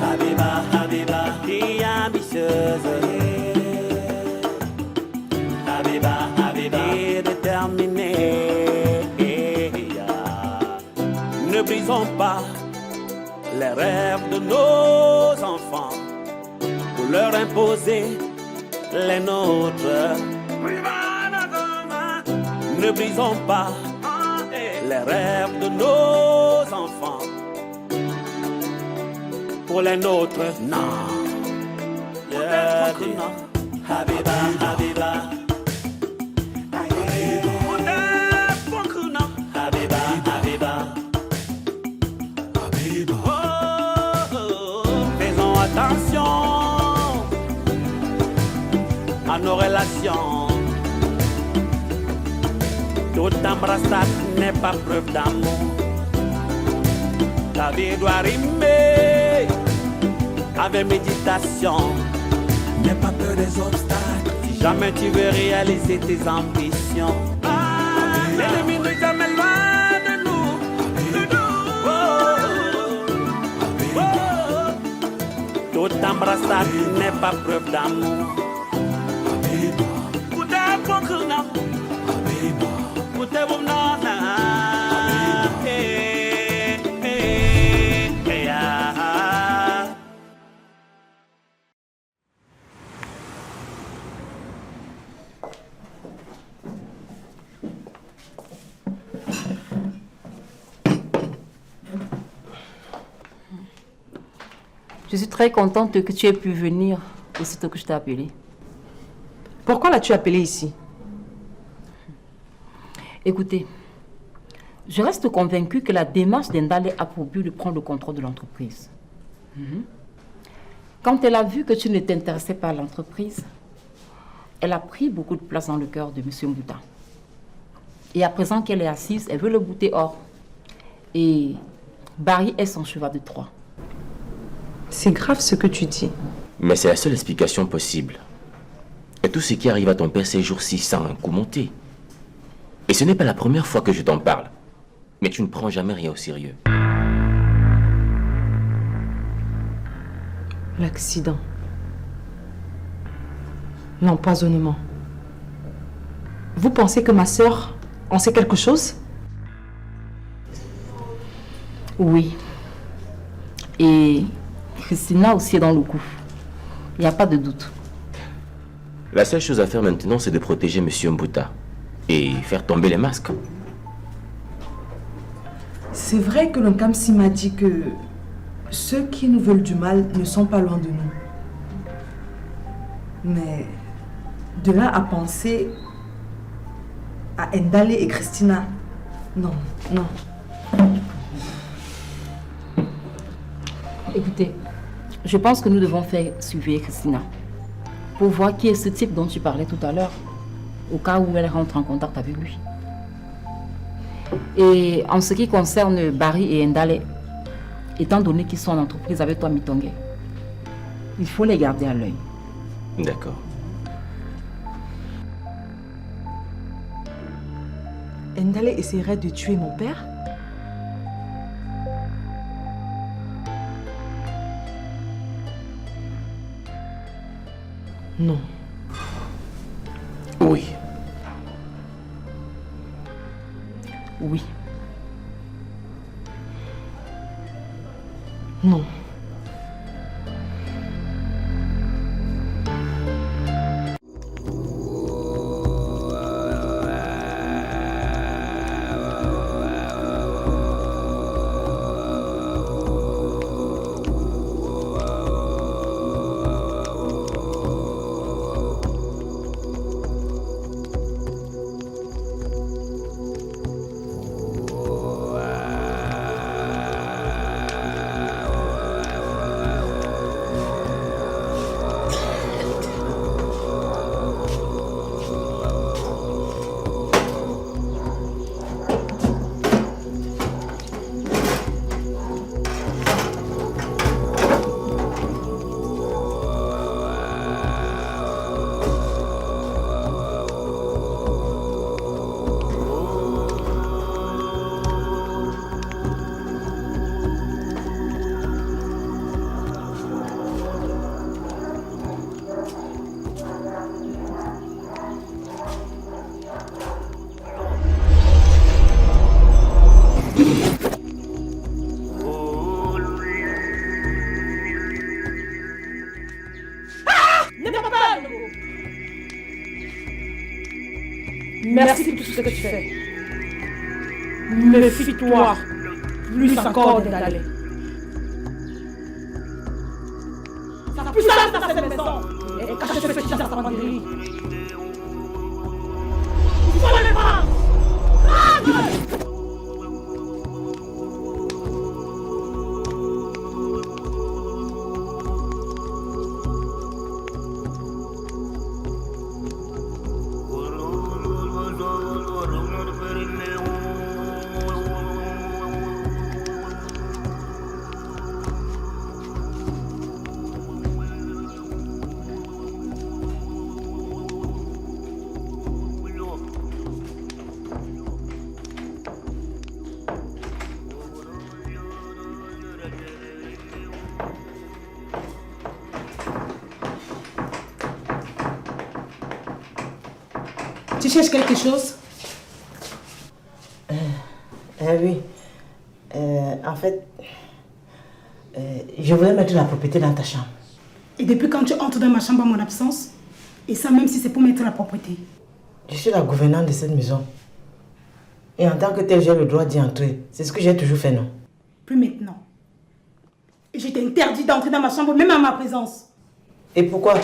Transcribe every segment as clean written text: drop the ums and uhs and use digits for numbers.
Habiba, Habiba, fille ambitieuse. Habiba, Habiba, déterminée. Ne brisons pas les rêves de nos enfants pour leur imposer les nôtres. Ne brisons pas les rêves de nos enfants pour les nôtres. Non. Yeah, non. Habiba, Habiba. Habiba, Habiba. Faisons attention à nos relations. Toute embrassade n'est pas preuve d'amour. Ta vie doit rimer avec méditation. N'aie pas peur des obstacles. Si jamais tu veux réaliser tes ambitions, l'ennemi n'est jamais loin de nous. Toute embrassade n'est pas preuve d'amour. Je suis très contente que tu aies pu venir aussitôt que je t'ai appelé. Pourquoi l'as-tu appelé ici? Écoutez, je reste convaincue que la démarche d'Endale a pour but de prendre le contrôle de l'entreprise. Quand elle a vu que tu ne t'intéressais pas à l'entreprise, elle a pris beaucoup de place dans le cœur de M. Mbouta. Et à présent qu'elle est assise, elle veut le bouter hors. Et Barry est son cheval de Troie. C'est grave ce que tu dis. Mais c'est la seule explication possible. Et tout ce qui arrive à ton père ces jours-ci sans un coup monté. Et ce n'est pas la première fois que je t'en parle. Mais tu ne prends jamais rien au sérieux. L'accident. L'empoisonnement. Vous pensez que ma sœur en sait quelque chose? Oui. Et Christina aussi est dans le coup. Il n'y a pas de doute. La seule chose à faire maintenant, c'est de protéger M. Mbouta. Et faire tomber les masques. C'est vrai que l'Onkamsi m'a dit que ceux qui nous veulent du mal ne sont pas loin de nous. Mais de là à penser à Ndale et Christina, non, non. Écoutez, je pense que nous devons faire suivre Christina pour voir qui est ce type dont tu parlais tout à l'heure, au cas où elle rentre en contact avec lui. Et en ce qui concerne Barry et Ndale, étant donné qu'ils sont en entreprise avec toi, Mitongé, il faut les garder à l'œil. D'accord. Ndale essaierait de tuer mon père? Non. Oui. Oui. Non. ce que tu fais. Méfie-toi, plus encore d'Indalé. Sa puissance dans cette maison est cachée dans sa banderie. Il faut les prendre. Tu cherches quelque chose? Oui. En fait, je voulais mettre la propriété dans ta chambre. Et depuis quand tu entres dans ma chambre en mon absence? Et ça même si c'est pour mettre la propriété. Je suis la gouvernante de cette maison. Et en tant que telle, j'ai le droit d'y entrer. C'est ce que j'ai toujours fait, non? Plus maintenant. Et je t'interdis d'entrer dans ma chambre, même à ma présence. Et pourquoi?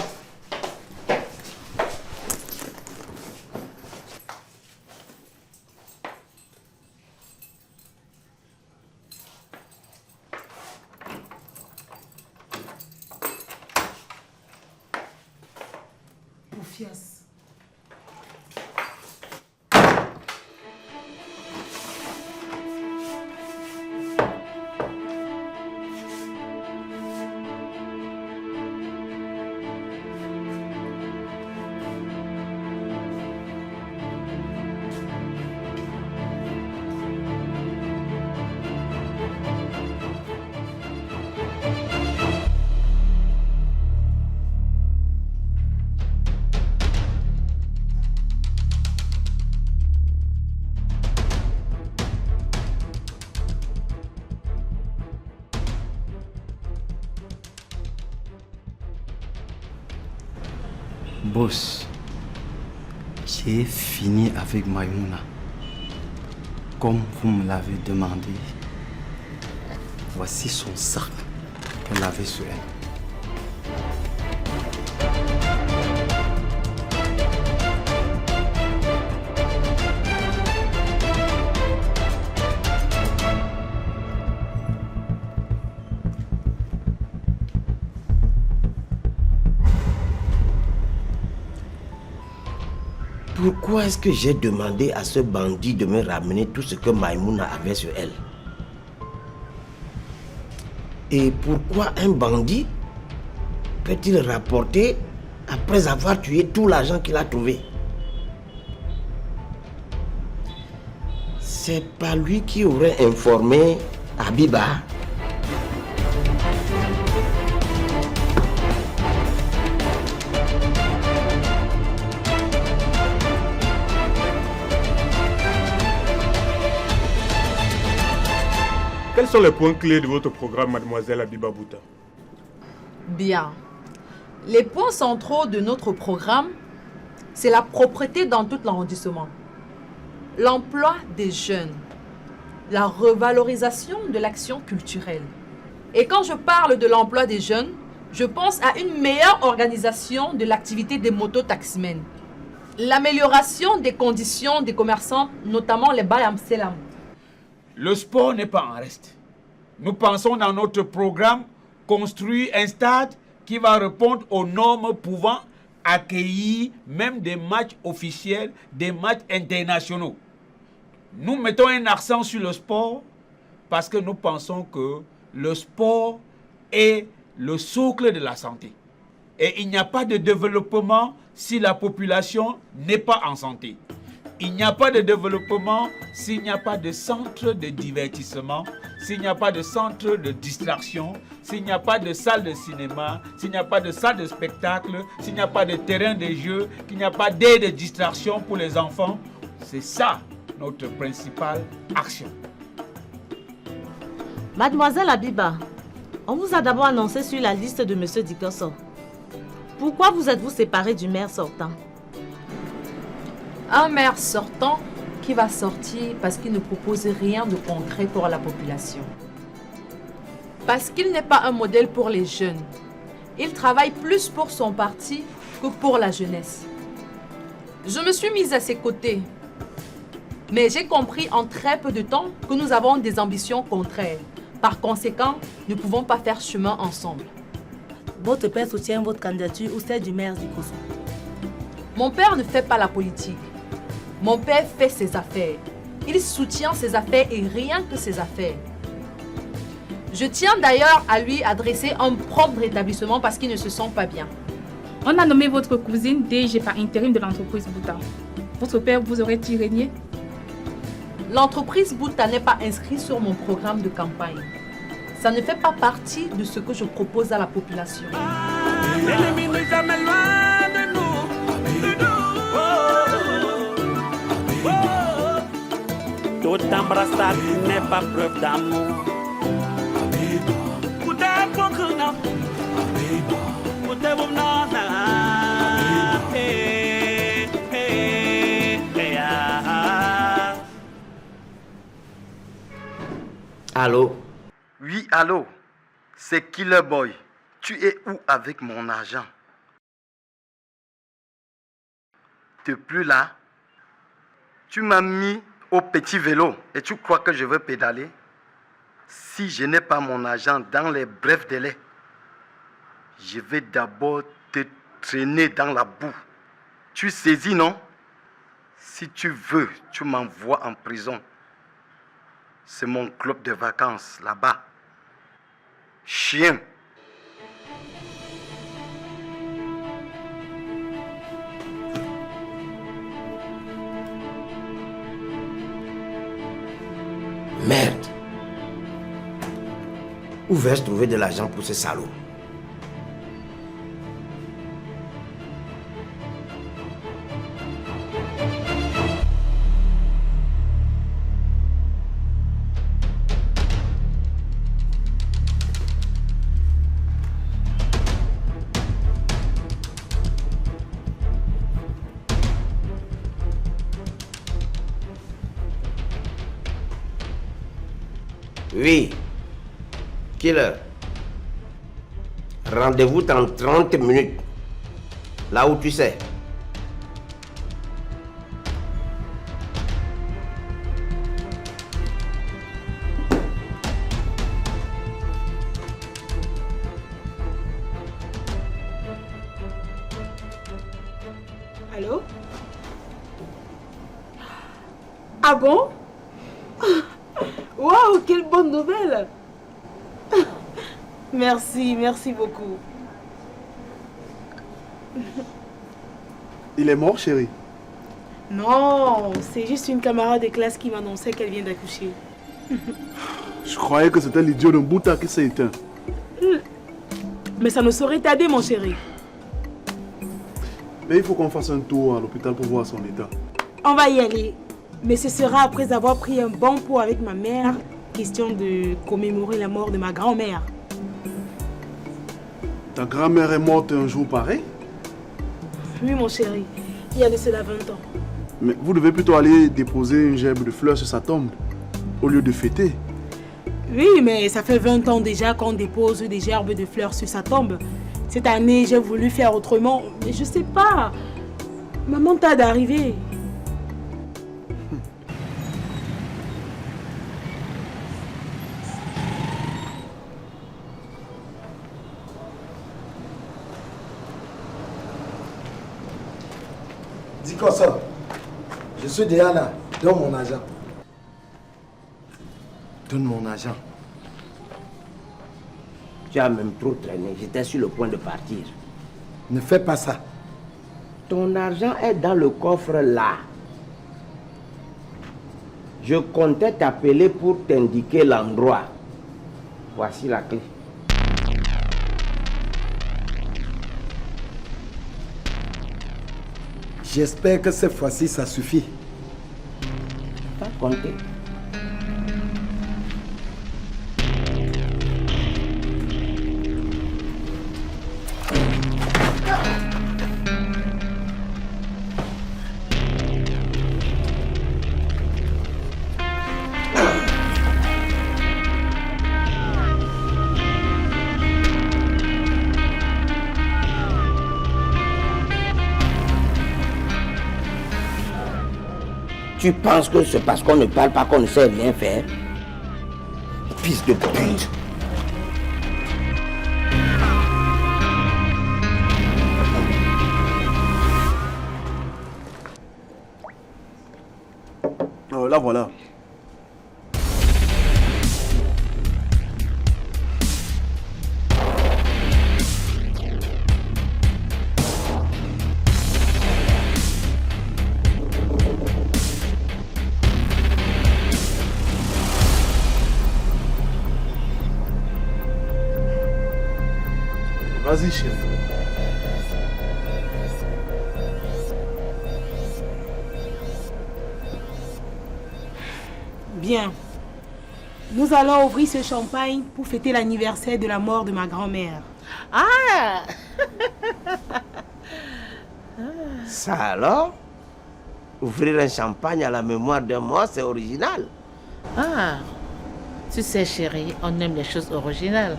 Poufias. Boss, j'ai fini avec Maïmouna. Comme vous me l'avez demandé, voici son sac qu'elle avait sur elle. Pourquoi est-ce que j'ai demandé à ce bandit de me ramener tout ce que Maïmouna avait sur elle? Et pourquoi un bandit peut-il rapporter après avoir tué tout l'argent qu'il a trouvé? C'est pas lui qui aurait informé Abiba? Quels sont les points clés de votre programme, mademoiselle Abiba Bouta? Bien. Les points centraux de notre programme, c'est la propreté dans tout l'arrondissement, l'emploi des jeunes, la revalorisation de l'action culturelle. Et quand je parle de l'emploi des jeunes, je pense à une meilleure organisation de l'activité des mototaximens, l'amélioration des conditions des commerçants, notamment les Bayam-Selam. Le sport n'est pas en reste. Nous pensons dans notre programme construire un stade qui va répondre aux normes pouvant accueillir même des matchs officiels, des matchs internationaux. Nous mettons un accent sur le sport parce que nous pensons que le sport est le socle de la santé. Et il n'y a pas de développement si la population n'est pas en santé. Il n'y a pas de développement s'il n'y a pas de centre de divertissement, s'il n'y a pas de centre de distraction, s'il n'y a pas de salle de cinéma, s'il n'y a pas de salle de spectacle, s'il n'y a pas de terrain de jeu, qu'il n'y a pas d'aide de distraction pour les enfants. C'est ça notre principale action. Mademoiselle Abiba, on vous a d'abord annoncé sur la liste de M. Dickerson. Pourquoi vous êtes-vous séparée du maire sortant? Un maire sortant qui va sortir parce qu'il ne propose rien de concret pour la population. Parce qu'il n'est pas un modèle pour les jeunes. Il travaille plus pour son parti que pour la jeunesse. Je me suis mise à ses côtés. Mais j'ai compris en très peu de temps que nous avons des ambitions contraires. Par conséquent, nous ne pouvons pas faire chemin ensemble. Votre père soutient votre candidature ou celle du maire d'Ikosso? Mon père ne fait pas la politique. Mon père fait ses affaires. Il soutient ses affaires et rien que ses affaires. Je tiens d'ailleurs à lui adresser un propre rétablissement parce qu'il ne se sent pas bien. On a nommé votre cousine DG par intérim de l'entreprise Bouta. Votre père vous aurait-il régné? L'entreprise Bouta n'est pas inscrite sur mon programme de campagne. Ça ne fait pas partie de ce que je propose à la population. L'élimine jamais loin de nous. Toute embrassade n'est pas preuve d'amour. Allô? Oui, allô? C'est Killer Boy. Tu es où avec mon argent? T'es plus là? Tu m'as mis au petit vélo et tu crois que je veux pédaler? Si je n'ai pas mon argent dans les brefs délais, je vais d'abord te traîner dans la boue. Tu saisis, non? Si tu veux, tu m'envoies en prison. C'est mon club de vacances là-bas. Chien. Merde. Où vais-je trouver de l'argent pour ces salauds? Oui. Killer. Rendez-vous dans 30 minutes. Là où tu sais. Allô? Ah bon? Waouh, quelle bonne nouvelle! Merci, merci beaucoup. Il est mort, chérie? Non, c'est juste une camarade de classe qui m'annonçait qu'elle vient d'accoucher. Je croyais que c'était l'idiot de Bouta qui s'est éteint. Mais ça ne saurait tarder, mon chéri. Mais il faut qu'on fasse un tour à l'hôpital pour voir son état. On va y aller. Mais ce sera après avoir pris un bon pot avec ma mère, question de commémorer la mort de ma grand-mère. Ta grand-mère est morte un jour pareil? Oui, mon chéri, il y a de cela 20 ans. Mais vous devez plutôt aller déposer une gerbe de fleurs sur sa tombe, au lieu de fêter. Oui, mais ça fait 20 ans déjà qu'on dépose des gerbes de fleurs sur sa tombe. Cette année, j'ai voulu faire autrement, mais je sais pas. Maman tarde d'arriver. Dikosso, je suis Diana. Donne mon argent. Donne mon argent. Tu as même trop traîné. J'étais sur le point de partir. Ne fais pas ça. Ton argent est dans le coffre là. Je comptais t'appeler pour t'indiquer l'endroit. Voici la clé. J'espère que cette fois-ci, ça suffit. Pas compter. Tu penses que c'est parce qu'on ne parle pas qu'on ne sait rien faire? Fils de pute. Là voilà. Vas-y, chérie. Bien. Nous allons ouvrir ce champagne pour fêter l'anniversaire de la mort de ma grand-mère. Ah! Ça alors? Ouvrir un champagne à la mémoire d'un mort, c'est original. Ah! Tu sais, chérie, on aime les choses originales.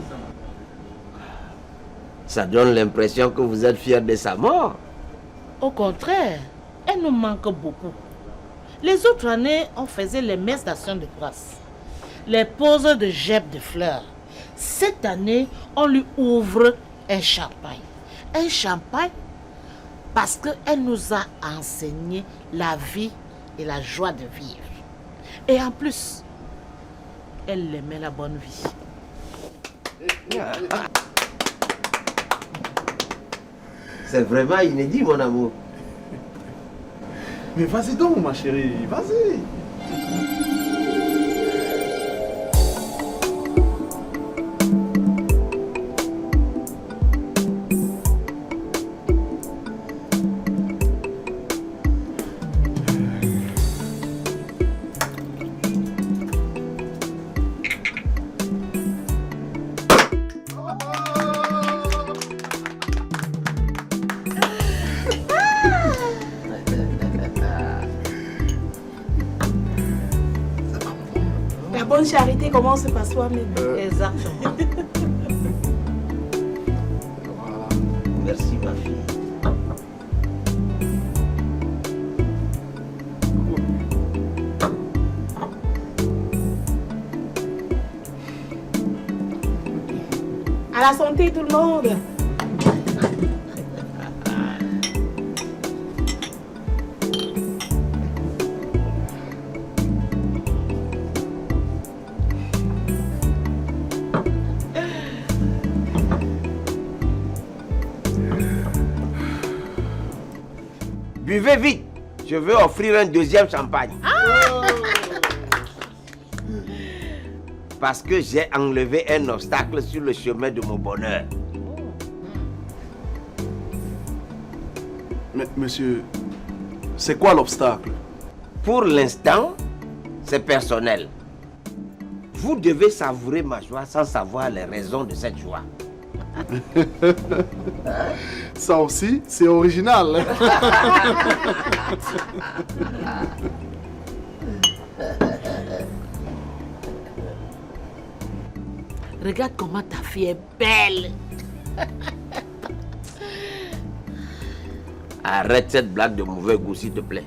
Ça donne l'impression que vous êtes fiers de sa mort. Au contraire, elle nous manque beaucoup. Les autres années, on faisait les messes d'action de grâce, les poses de gerbes de fleurs. Cette année, on lui ouvre un champagne. Un champagne parce qu'elle nous a enseigné la vie et la joie de vivre. Et en plus, elle aimait la bonne vie. C'est vraiment inédit, mon amour. Mais vas-y donc, ma chérie, vas-y. La bonne charité commence par soi-même. Exactement. Merci, ma fille. À la santé, tout le monde. Buvez vite. Je veux offrir un deuxième champagne. Parce que j'ai enlevé un obstacle sur le chemin de mon bonheur. Mais, monsieur, c'est quoi l'obstacle? Pour l'instant, c'est personnel. Vous devez savourer ma joie sans savoir les raisons de cette joie. Ça aussi, c'est original. Regarde comment ta fille est belle. Arrête cette blague de mauvais goût, s'il te plaît.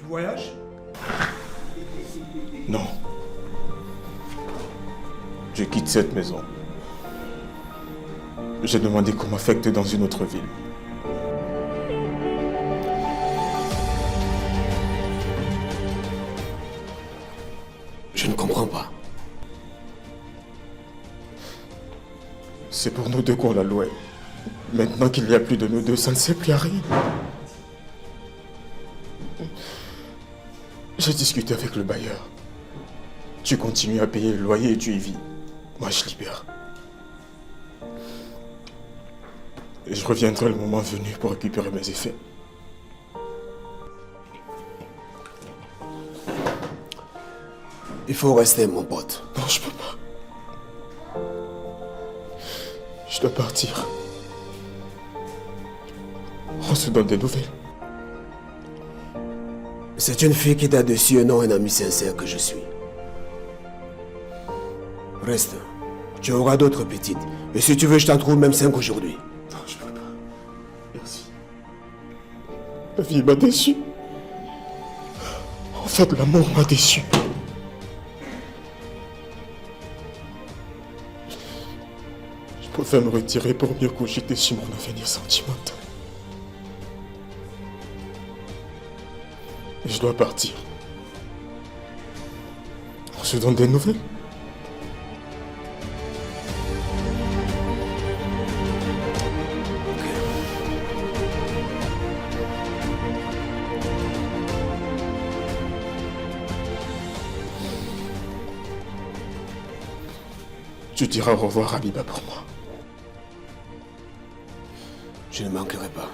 Voyage? Non. Je quitte cette maison. J'ai demandé qu'on m'affecte dans une autre ville. comprends pas. C'est pour nous deux qu'on l'a loué. Maintenant qu'il n'y a plus de nous deux, ça ne sert plus à rien. J'ai discuté avec le bailleur. Tu continues à payer le loyer et tu y vis. Moi, je libère. Et je reviendrai le moment venu pour récupérer mes effets. Il faut rester, mon pote. Non, je peux pas. Je dois partir. On se donne des nouvelles. C'est une fille qui t'a déçu et non un ami sincère que je suis. Reste. Tu auras d'autres petites. Et si tu veux, je t'en trouve même 5 aujourd'hui. Non, je peux pas. Merci. La vie m'a déçu. En fait, l'amour m'a déçu. Je préfère me retirer pour mieux cogiter sur mon avenir sentimental. Et je dois partir. On se donne des nouvelles. Tu diras au revoir à Habiba pour moi. Je ne manquerai pas.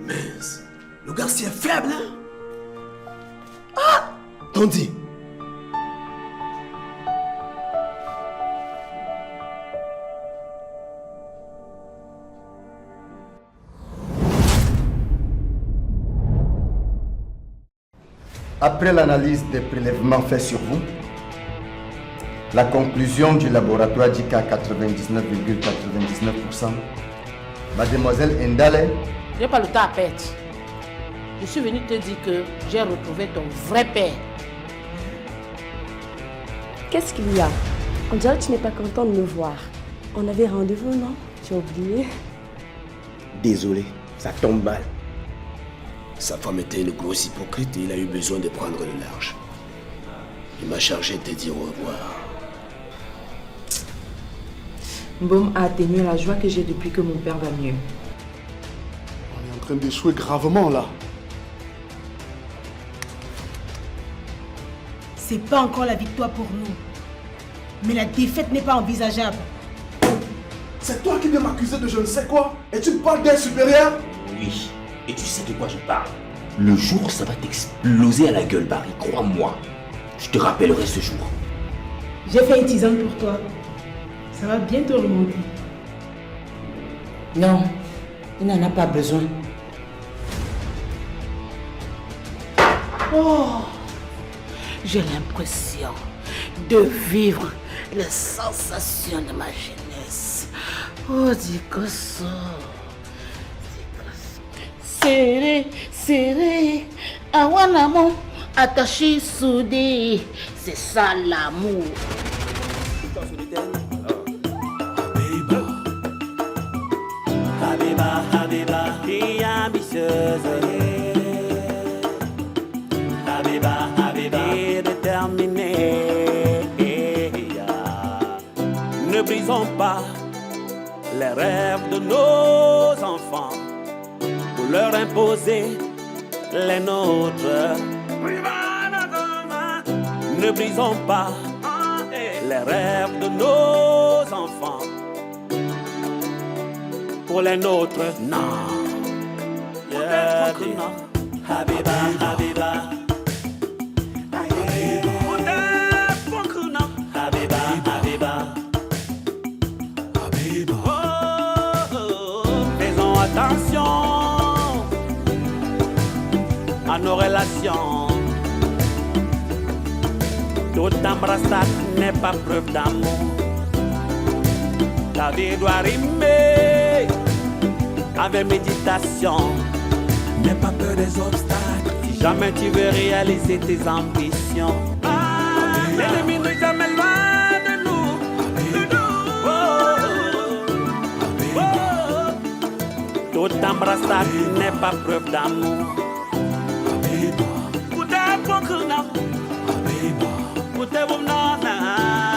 Mince, le garçon est faible, hein? Ah! Tondi! Après l'analyse des prélèvements faits sur vous, la conclusion du laboratoire dit qu'à 99,99%, mademoiselle Ndale... Je n'ai pas le temps à perdre. Je suis venu te dire que j'ai retrouvé ton vrai père. Qu'est-ce qu'il y a? On dirait que tu n'es pas content de me voir. On avait rendez-vous, non? Tu as oublié? Désolé, ça tombe mal. Sa femme était une grosse hypocrite et il a eu besoin de prendre le large. Il m'a chargé de te dire au revoir. Mbom a atténué la joie que j'ai depuis que mon père va mieux. On est en train d'échouer gravement là. C'est pas encore la victoire pour nous. Mais la défaite n'est pas envisageable. C'est toi qui viens m'accuser de je ne sais quoi et tu me parles d'être supérieur? Oui, et tu sais de quoi je parle. Le jour où ça va t'exploser à la gueule, Barry, crois-moi. Je te rappellerai ce jour. J'ai fait une tisane pour toi. Ça va bientôt remonter. Non, il n'en a pas besoin. Oh, j'ai l'impression de vivre les sensations de ma jeunesse. Oh, dis que ça. Serré, serré, awanamo, attaché, soudé. C'est ça l'amour. Habiba, Habiba, fille ambitieuse. Habiba, Habiba, déterminée. Ne brisons pas les rêves de nos enfants pour leur imposer les nôtres. Ne brisons pas les rêves de nos enfants pour les nôtres. Non. Yeah, non. Habiba, Habiba. Habiba, Habiba. Faisons attention à nos relations. Toute embrassade n'est pas preuve d'amour. La vie doit rimer avec méditation. N'aie pas peur des obstacles si jamais tu veux réaliser tes ambitions. L'ennemi n'est jamais loin de nous. Toute embrassade n'est pas preuve d'amour. Kuda pokuna, kuda bumna.